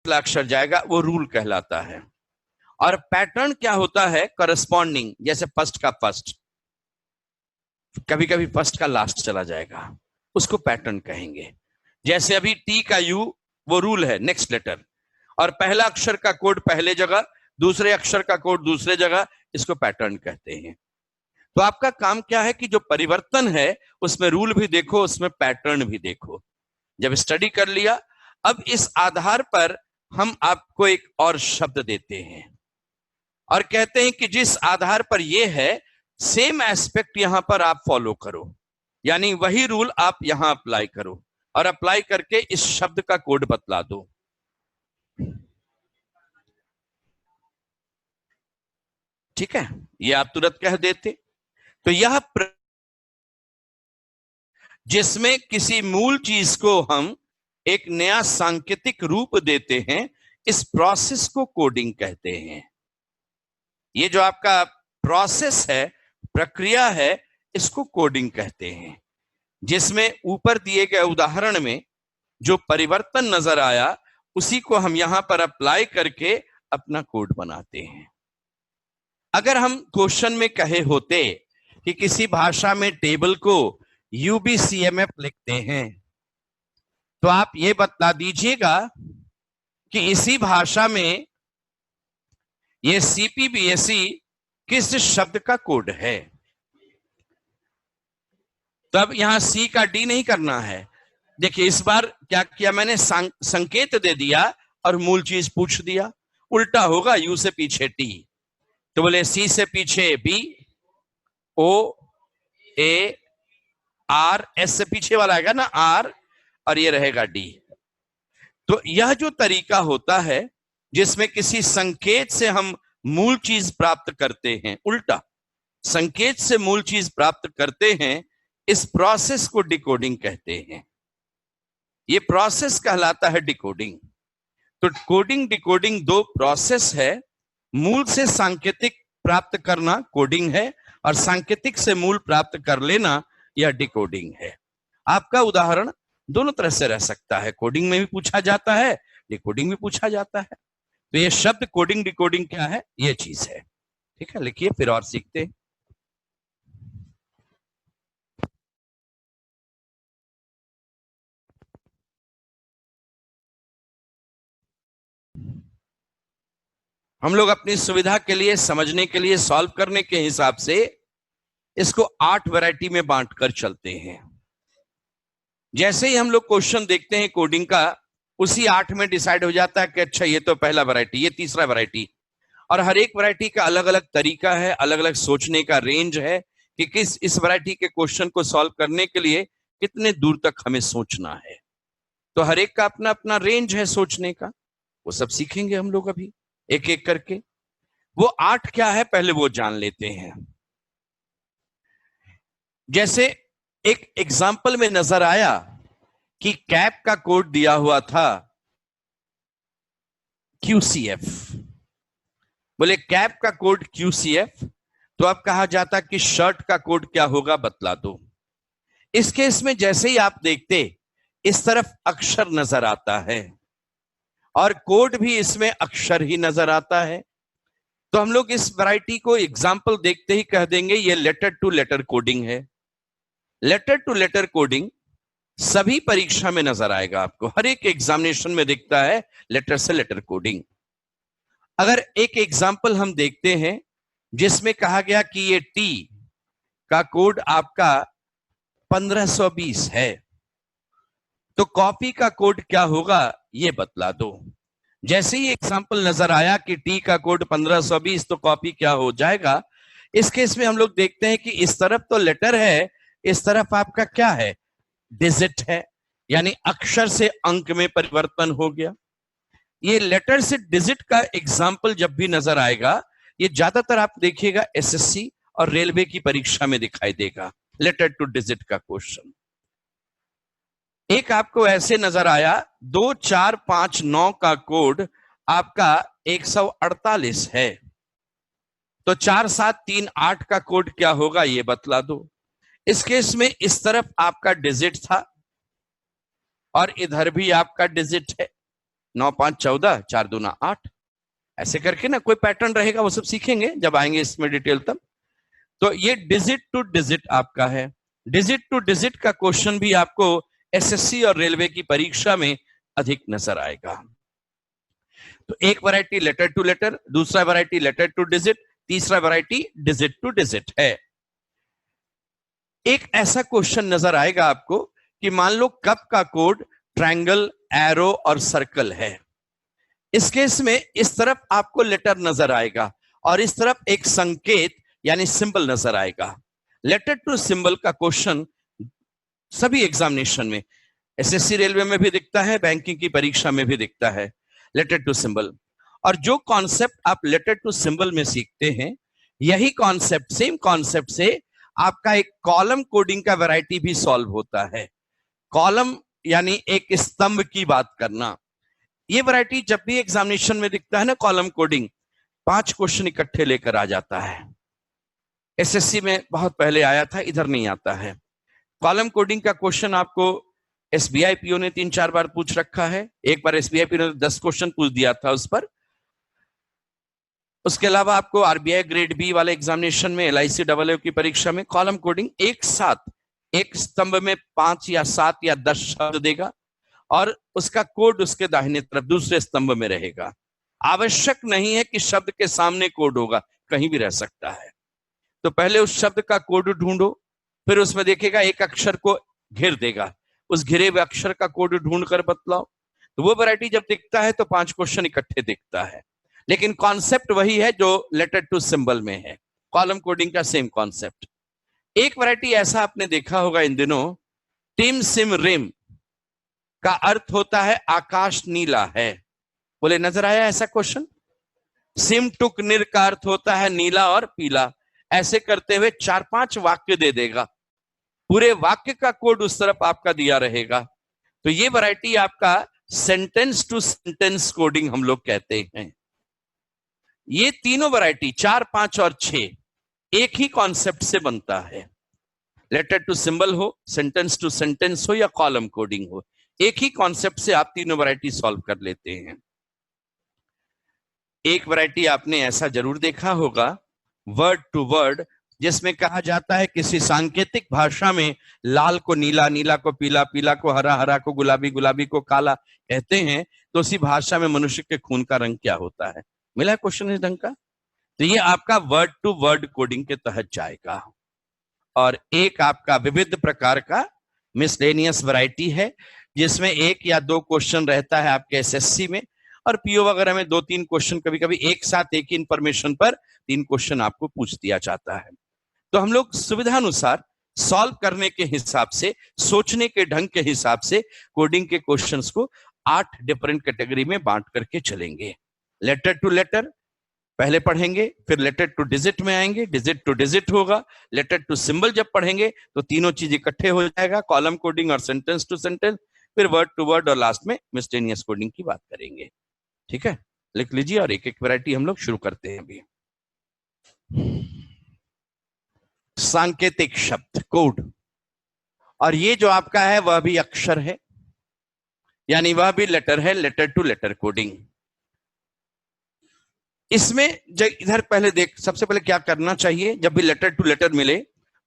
अगला अक्षर जाएगा वो रूल कहलाता है। और पैटर्न क्या होता है? करस्पॉन्डिंग, जैसे फर्स्ट का फर्स्ट, कभी कभी फर्स्ट का लास्ट चला जाएगा, उसको पैटर्न कहेंगे। जैसे अभी टी का यू, वो रूल है, नेक्स्ट लेटर, और पहला अक्षर का कोड पहले जगह, दूसरे अक्षर का कोड दूसरे जगह, इसको पैटर्न कहते हैं। तो आपका काम क्या है कि जो परिवर्तन है उसमें रूल भी देखो, उसमें पैटर्न भी देखो। जब स्टडी कर लिया, अब इस आधार पर हम आपको एक और शब्द देते हैं और कहते हैं कि जिस आधार पर यह है, सेम एस्पेक्ट यहां पर आप फॉलो करो, यानी वही रूल आप यहां अप्लाई करो और अप्लाई करके इस शब्द का कोड बतला दो। ठीक है, ये आप तुरंत कह देते। तो यह जिसमें किसी मूल चीज को हम एक नया सांकेतिक रूप देते हैं, इस प्रोसेस को कोडिंग कहते हैं। ये जो आपका प्रोसेस है, प्रक्रिया है, इसको कोडिंग कहते हैं। जिसमें ऊपर दिए गए उदाहरण में जो परिवर्तन नजर आया, उसी को हम यहां पर अप्लाई करके अपना कोड बनाते हैं। अगर हम क्वेश्चन में कहे होते कि किसी भाषा में टेबल को यूबीसीएमएफ लिखते हैं, तो आप ये बता दीजिएगा कि इसी भाषा में ये सीपीबीएसई किस शब्द का कोड है। तो अब यहां सी का डी नहीं करना है। देखिए इस बार क्या किया मैंने, संकेत दे दिया और मूल चीज पूछ दिया। उल्टा होगा, यू से पीछे टी, तो बोले सी से पीछे B, O A R, S से पीछे वाला आएगा ना आर, और ये रहेगा डी। तो यह जो तरीका होता है जिसमें किसी संकेत से हम मूल चीज प्राप्त करते हैं, उल्टा संकेत से मूल चीज प्राप्त करते हैं, इस प्रोसेस को डिकोडिंग कहते हैं। ये प्रोसेस कहलाता है डिकोडिंग। तो कोडिंग डिकोडिंग दो प्रोसेस है। मूल से सांकेतिक प्राप्त करना कोडिंग है, और सांकेतिक से मूल प्राप्त कर लेना यह डिकोडिंग है। आपका उदाहरण दोनों तरह से रह सकता है, कोडिंग में भी पूछा जाता है, डिकोडिंग भी पूछा जाता है। तो ये शब्द कोडिंग डिकोडिंग क्या है, ये चीज है। ठीक है, लिखिए फिर और सीखते हैं। हम लोग अपनी सुविधा के लिए, समझने के लिए, सॉल्व करने के हिसाब से इसको 8 वैरायटी में बांटकर चलते हैं। जैसे ही हम लोग क्वेश्चन देखते हैं कोडिंग का, उसी 8 में डिसाइड हो जाता है कि अच्छा ये तो पहला वैरायटी, ये तीसरा वैरायटी, और हर एक वैरायटी का अलग अलग तरीका है, अलग अलग सोचने का रेंज है कि किस इस वैरायटी के क्वेश्चन को सॉल्व करने के लिए कितने दूर तक हमें सोचना है। तो हर एक का अपना अपना रेंज है सोचने का, वो सब सीखेंगे हम लोग अभी एक एक करके। वो 8 क्या है पहले वो जान लेते हैं। जैसे एक एग्जाम्पल में नजर आया कि कैप का कोड दिया हुआ था QCF, बोले कैप का कोड QCF, तो अब कहा जाता कि शर्ट का कोड क्या होगा बतला दो। इस केस में जैसे ही आप देखते, इस तरफ अक्षर नजर आता है और कोड भी इसमें अक्षर ही नजर आता है, तो हम लोग इस वैरायटी को एग्जाम्पल देखते ही कह देंगे ये लेटर टू लेटर कोडिंग है। लेटर टू लेटर कोडिंग सभी परीक्षा में नजर आएगा आपको, हर एक एग्जामिनेशन में दिखता है लेटर से लेटर कोडिंग। अगर एक एग्जाम्पल हम देखते हैं जिसमें कहा गया कि ये टी का कोड आपका 1520 है, तो कॉपी का कोड क्या होगा ये बतला दो। जैसे ही एग्जाम्पल नजर आया कि टी का कोड 1520, तो कॉपी क्या हो जाएगा। इस केस में हम लोग देखते हैं कि इस तरफ तो लेटर है, इस तरफ आपका क्या है, डिजिट है, यानी अक्षर से अंक में परिवर्तन हो गया। ये लेटर से डिजिट का एग्जाम्पल जब भी नजर आएगा, ये ज्यादातर आप देखिएगा एसएससी और रेलवे की परीक्षा में दिखाई देगा, लेटर टू डिजिट का क्वेश्चन। एक आपको ऐसे नजर आया 2459 का कोड आपका 148 है, तो 4738 का कोड क्या होगा ये बतला दो। इस केस में इस तरफ आपका डिजिट था और इधर भी आपका डिजिट है, 9 5 14, 4 दूना 8, ऐसे करके ना कोई पैटर्न रहेगा, वो सब सीखेंगे जब आएंगे इसमें डिटेल तब। तो ये डिजिट टू डिजिट आपका है। डिजिट टू डिजिट का क्वेश्चन भी आपको एसएससी और रेलवे की परीक्षा में अधिक नजर आएगा। तो एक वैरायटी लेटर टू लेटर, दूसरा वैरायटी लेटर टू डिजिट, तीसरा वैरायटी डिजिट टू डिजिट है। एक ऐसा क्वेश्चन नजर आएगा आपको कि मान लो कप का कोड ट्रायंगल, एरो और सर्कल है। इस केस में इस तरफ आपको लेटर नजर आएगा और इस तरफ एक संकेत यानी सिंबल नजर आएगा। लेटर टू सिंबल का क्वेश्चन सभी एग्जामिनेशन में, एसएससी रेलवे में भी दिखता है, बैंकिंग की परीक्षा में भी दिखता है लेटर टू सिंबल। और जो कॉन्सेप्ट आप लेटर टू सिंबल में सीखते हैं, यही कॉन्सेप्ट, सेम कॉन्सेप्ट से आपका एक कॉलम कोडिंग का वैरायटी भी सॉल्व होता है। कॉलम यानी एक स्तंभ की बात करना। ये वैरायटी जब भी एग्जामिनेशन में दिखता है ना, कॉलम कोडिंग, 5 क्वेश्चन इकट्ठे लेकर आ जाता है। एसएससी में बहुत पहले आया था, इधर नहीं आता है। कॉलम कोडिंग का क्वेश्चन आपको एसबीआई पीओ ने 3-4 बार पूछ रखा है। एक बार एसबीआई पीओ ने 10 क्वेश्चन पूछ दिया था उस पर। उसके अलावा आपको आरबीआई ग्रेड बी वाले एग्जामिनेशन में, एलआईसी डबल की परीक्षा में कॉलम कोडिंग एक साथ एक स्तंभ में 5 या 7 या 10 शब्द देगा और उसका कोड उसके दाहिने तरफ दूसरे स्तंभ में रहेगा। आवश्यक नहीं है कि शब्द के सामने कोड होगा, कहीं भी रह सकता है। तो पहले उस शब्द का कोड ढूंढो, फिर उसमें देखेगा एक अक्षर को घेर देगा, उस घिरे हुए अक्षर का कोड ढूंढ कर बतलाओ। तो वो वैरायटी जब दिखता है तो 5 क्वेश्चन इकट्ठे दिखता है, लेकिन कॉन्सेप्ट वही है जो लेटर टू सिंबल में है। कॉलम कोडिंग का सेम कॉन्सेप्ट। एक वैरायटी ऐसा आपने देखा होगा इन दिनों, टिम सिम रिम का अर्थ होता है आकाश नीला है। बोले नजर आया ऐसा क्वेश्चन? सिम टुक निर का अर्थ होता है नीला और पीला। ऐसे करते हुए 4-5 वाक्य दे देगा, पूरे वाक्य का कोड उस तरफ आपका दिया रहेगा। तो ये वैरायटी आपका सेंटेंस टू सेंटेंस कोडिंग हम लोग कहते हैं। ये तीनों वैरायटी 4, 5 और 6 एक ही कॉन्सेप्ट से बनता है। लेटर टू सिंबल हो, सेंटेंस टू सेंटेंस हो या कॉलम कोडिंग हो, एक ही कॉन्सेप्ट से आप तीनों वैरायटी सॉल्व कर लेते हैं। एक वैरायटी आपने ऐसा जरूर देखा होगा, वर्ड टू वर्ड, जिसमें कहा जाता है किसी सांकेतिक भाषा में लाल को नीला, नीला को पीला, पीला को हरा, हरा को गुलाबी, गुलाबी को काला कहते हैं, तो उसी भाषा में मनुष्य के खून का रंग क्या होता है। मिला क्वेश्चन इस ढंग का? तो ये आपका वर्ड टू वर्ड कोडिंग के तहत जाएगा। और एक आपका विविध प्रकार का मिसलेनियस वैरायटी है, जिसमें 1 या 2 क्वेश्चन रहता है आपके एसएससी में, और पीओ वगैरह में 2-3 क्वेश्चन, कभी कभी एक साथ एक ही इंफॉर्मेशन पर 3 क्वेश्चन आपको पूछ दिया जाता है। तो हम लोग सुविधानुसार सॉल्व करने के हिसाब से, सोचने के ढंग के हिसाब से कोडिंग के क्वेश्चंस को 8 डिफरेंट कैटेगरी में बांट करके चलेंगे। लेटर टू लेटर पहले पढ़ेंगे, फिर लेटर टू डिजिट में आएंगे, डिजिट टू डिजिट होगा, लेटर टू सिंबल जब पढ़ेंगे तो तीनों चीज इकट्ठे हो जाएगा, कॉलम कोडिंग और सेंटेंस टू सेंटेंस, फिर वर्ड टू वर्ड और लास्ट में मिसलेनियस कोडिंग की बात करेंगे। ठीक है, लिख लीजिए और एक एक वैरायटी हम लोग शुरू करते हैं अभी। सांकेतिक शब्द, कोड, और ये जो आपका है वह भी अक्षर है, यानी वह भी लेटर है, लेटर टू लेटर कोडिंग। इसमें इधर पहले देख, सबसे पहले क्या करना चाहिए, जब भी लेटर टू लेटर मिले,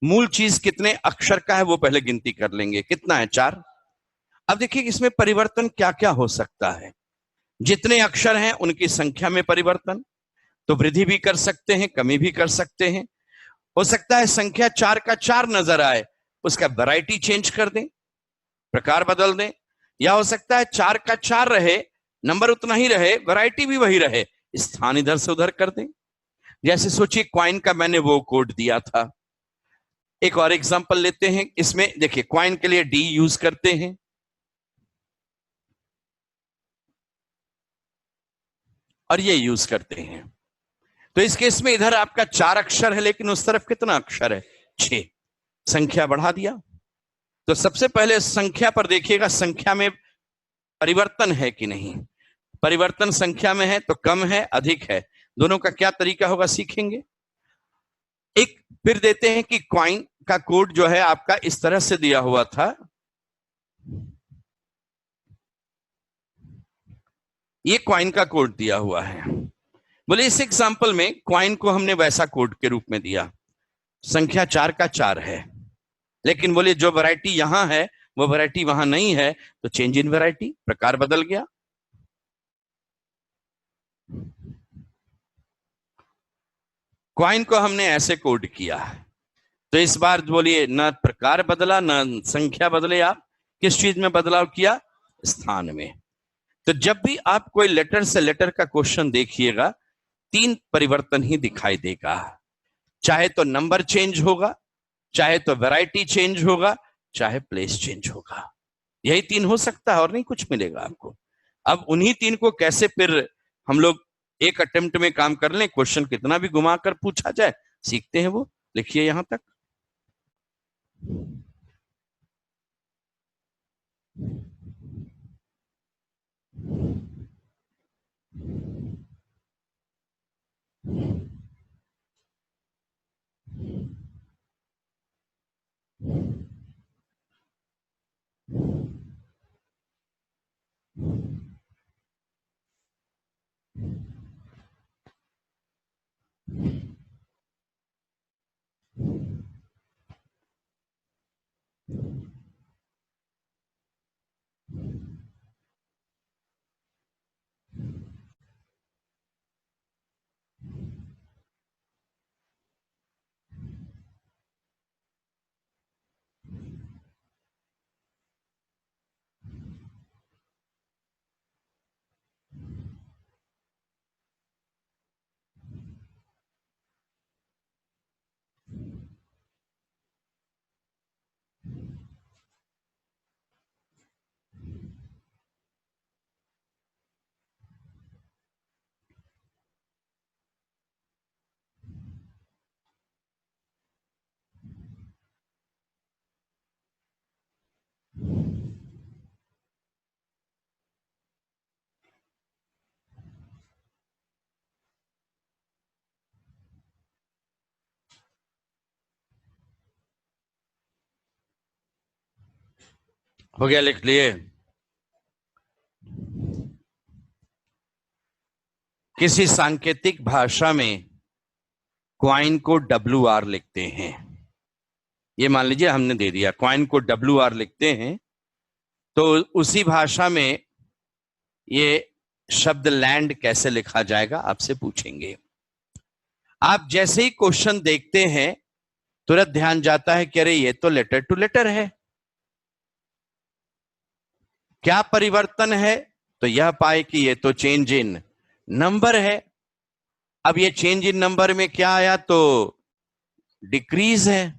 मूल चीज कितने अक्षर का है वो पहले गिनती कर लेंगे। कितना है? 4। अब देखिए इसमें परिवर्तन क्या क्या हो सकता है। जितने अक्षर हैं उनकी संख्या में परिवर्तन, तो वृद्धि भी कर सकते हैं, कमी भी कर सकते हैं। हो सकता है संख्या 4 का 4 नजर आए, उसका वैरायटी चेंज कर दें, प्रकार बदल दें, या हो सकता है 4 का 4 रहे, नंबर उतना ही रहे, वैरायटी भी वही रहे, स्थान इधर से उधर कर दें। जैसे सोचिए क्वाइन का मैंने वो कोड दिया था। एक और एग्जांपल लेते हैं, इसमें देखिए क्वाइन के लिए डी यूज करते हैं, और ये यूज करते हैं। तो इस केस में इधर आपका 4 अक्षर है, लेकिन उस तरफ कितना अक्षर है? 6। संख्या बढ़ा दिया। तो सबसे पहले संख्या पर देखिएगा, संख्या में परिवर्तन है कि नहीं। परिवर्तन संख्या में है तो कम है, अधिक है, दोनों का क्या तरीका होगा सीखेंगे। एक फिर देते हैं कि क्वाइन का कोड जो है आपका इस तरह से दिया हुआ था, ये कॉइन का कोड दिया हुआ है। बोले इस एग्जाम्पल में कॉइन को हमने वैसा कोड के रूप में दिया, संख्या 4 का 4 है, लेकिन बोले जो वैरायटी यहां है वो वैरायटी वहां नहीं है, तो चेंज इन वैरायटी, प्रकार बदल गया। कॉइन को हमने ऐसे कोड किया, तो इस बार बोलिए न प्रकार बदला न संख्या बदले, आप किस चीज में बदलाव किया? स्थान में। तो जब भी आप कोई लेटर से लेटर का क्वेश्चन देखिएगा, 3 परिवर्तन ही दिखाई देगा, चाहे तो नंबर चेंज होगा, चाहे तो वैरायटी चेंज होगा, चाहे प्लेस चेंज होगा। यही 3 हो सकता है और नहीं कुछ मिलेगा आपको। अब उन्हीं 3 को कैसे फिर हम लोग एक अटेम्प्ट में काम कर लें, क्वेश्चन कितना भी घुमा कर पूछा जाए, सीखते हैं वो। लिखिए यहां तक। हो गया, लिख लिए। किसी सांकेतिक भाषा में क्वाइन को WR लिखते हैं। ये मान लीजिए हमने दे दिया क्वाइन को WR लिखते हैं, तो उसी भाषा में ये शब्द लैंड कैसे लिखा जाएगा आपसे पूछेंगे। आप जैसे ही क्वेश्चन देखते हैं तुरंत ध्यान जाता है कि अरे ये तो लेटर टू लेटर है। क्या परिवर्तन है? तो यह पाए कि ये तो चेंज इन नंबर है। अब ये चेंज इन नंबर में क्या आया? तो डिक्रीज है।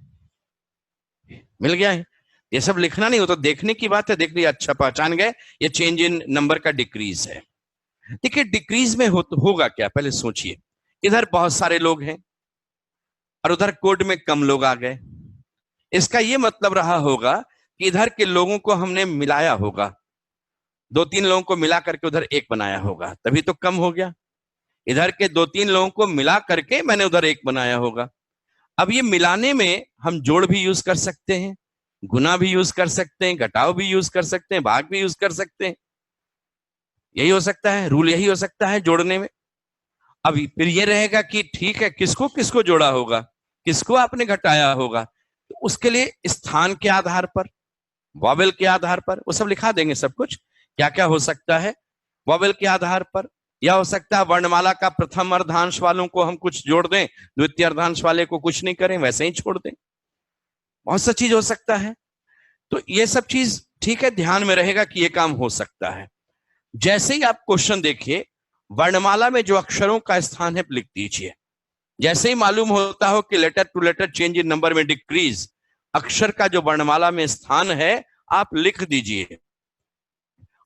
मिल गया है। ये सब लिखना नहीं हो तो देखने की बात है। देख लिया, अच्छा पहचान गए, ये चेंज इन नंबर का डिक्रीज है। देखिए डिक्रीज में होगा क्या, पहले सोचिए। इधर बहुत सारे लोग हैं और उधर कोड में कम लोग आ गए। इसका यह मतलब रहा होगा कि इधर के लोगों को हमने मिलाया होगा, 2-3 लोगों को मिला करके उधर एक बनाया होगा, तभी तो कम हो गया। इधर के 2-3 लोगों को मिला करके मैंने उधर एक बनाया होगा। अब ये मिलाने में हम जोड़ भी यूज कर सकते हैं, गुना भी यूज कर सकते हैं, घटाव भी यूज कर सकते हैं, भाग भी यूज कर सकते हैं। यही हो सकता है, रूल यही हो सकता है जोड़ने में। अब फिर ये रहेगा कि ठीक है, किसको किसको जोड़ा होगा, किसको आपने घटाया होगा, तो उसके लिए स्थान के आधार पर, वॉवेल के आधार पर, वो सब लिखा देंगे सब कुछ क्या क्या हो सकता है। वॉवेल के आधार पर या हो सकता है वर्णमाला का प्रथम अर्धांश वालों को हम कुछ जोड़ दें, द्वितीय अर्धांश वाले को कुछ नहीं करें, वैसे ही छोड़ दें। बहुत सा चीज हो सकता है। तो ये सब चीज ठीक है, ध्यान में रहेगा कि ये काम हो सकता है। जैसे ही आप क्वेश्चन देखिए, वर्णमाला में जो अक्षरों का स्थान है लिख दीजिए। जैसे ही मालूम होता हो कि letter to letter change in number में डिक्रीज, अक्षर का जो वर्णमाला में स्थान है आप लिख दीजिए।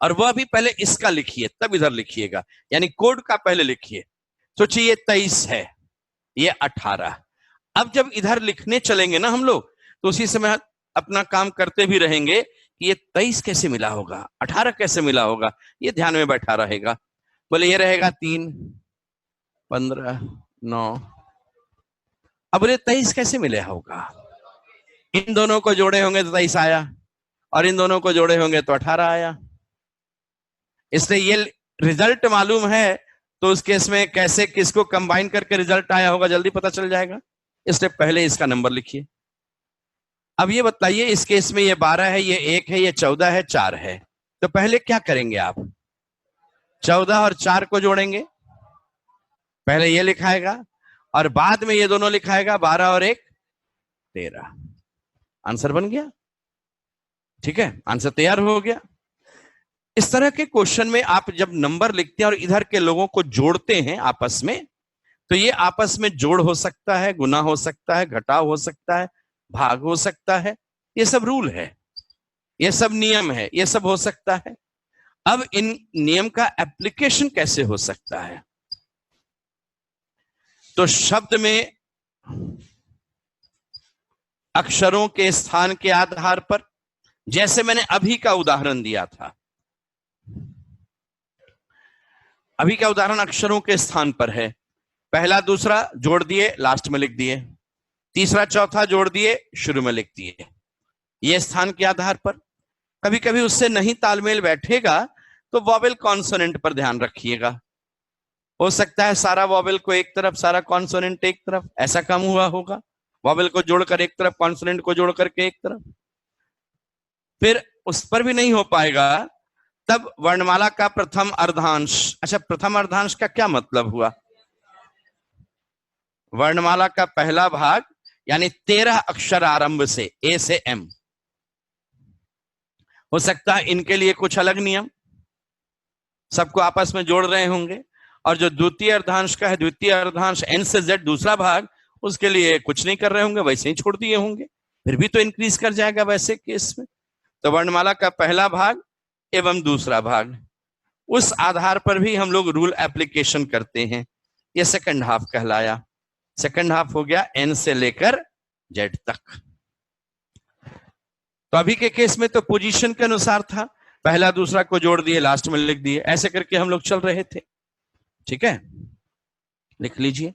और वह भी पहले इसका लिखिए तब इधर लिखिएगा, यानी कोड का पहले लिखिए। सोचिए ये 23 है, ये 18। अब जब इधर लिखने चलेंगे ना हम लोग, तो उसी समय अपना काम करते भी रहेंगे कि ये 23 कैसे मिला होगा, 18 कैसे मिला होगा, ये ध्यान में बैठा रहेगा। बोले ये रहेगा 3, 15, 9। अब बोले 23 कैसे मिला होगा? इन दोनों को जोड़े होंगे तो 23 आया, और इन दोनों को जोड़े होंगे तो 18 आया। इसलिए ये रिजल्ट मालूम है तो उस केस में कैसे किसको कंबाइन करके रिजल्ट आया होगा जल्दी पता चल जाएगा, इसलिए पहले इसका नंबर लिखिए। अब ये बताइए इस केस में ये 12 है, ये 1 है, ये 14 है, 4 है, तो पहले क्या करेंगे आप? 14 और 4 को जोड़ेंगे, पहले ये लिखाएगा और बाद में ये दोनों लिखाएगा, 12 और 1 13। आंसर बन गया। ठीक है, आंसर तैयार हो गया। इस तरह के क्वेश्चन में आप जब नंबर लिखते हैं और इधर के लोगों को जोड़ते हैं आपस में, तो ये आपस में जोड़ हो सकता है, गुना हो सकता है, घटाव हो सकता है, भाग हो सकता है, ये सब रूल है, ये सब नियम है, ये सब हो सकता है। अब इन नियम का एप्लीकेशन कैसे हो सकता है? तो शब्द में अक्षरों के स्थान के आधार पर, जैसे मैंने अभी का उदाहरण दिया था, अभी का उदाहरण अक्षरों के स्थान पर है, पहला दूसरा जोड़ दिए लास्ट में लिख दिए, तीसरा चौथा जोड़ दिए शुरू में लिख दिए, ये स्थान के आधार पर। कभी कभी उससे नहीं तालमेल बैठेगा तो वॉवेल कॉन्सोनेंट पर ध्यान रखिएगा, हो सकता है सारा वॉवेल को एक तरफ, सारा कॉन्सोनेंट एक तरफ, ऐसा काम हुआ होगा, वॉवेल को जोड़कर एक तरफ, कॉन्सोनेंट को जोड़ करके एक तरफ। फिर उस पर भी नहीं हो पाएगा, तब वर्णमाला का प्रथम अर्धांश। अच्छा, प्रथम अर्धांश का क्या मतलब हुआ? वर्णमाला का पहला भाग यानी 13 अक्षर आरंभ से, ए से एम। हो सकता है इनके लिए कुछ अलग नियम, सबको आपस में जोड़ रहे होंगे, और जो द्वितीय अर्धांश का है, द्वितीय अर्धांश एन से जेड दूसरा भाग, उसके लिए कुछ नहीं कर रहे होंगे, वैसे ही छोड़ दिए होंगे, फिर भी तो इंक्रीज कर जाएगा वैसे केस में। तो वर्णमाला का पहला भाग एवं दूसरा भाग, उस आधार पर भी हम लोग रूल एप्लीकेशन करते हैं। ये सेकंड हाफ कहलाया। सेकंड हाफ हो गया एन से लेकर जेड तक। तो अभी के केस में तो पोजीशन के अनुसार था, पहला दूसरा को जोड़ दिए लास्ट में लिख दिए, ऐसे करके हम लोग चल रहे थे। ठीक है, लिख लीजिए।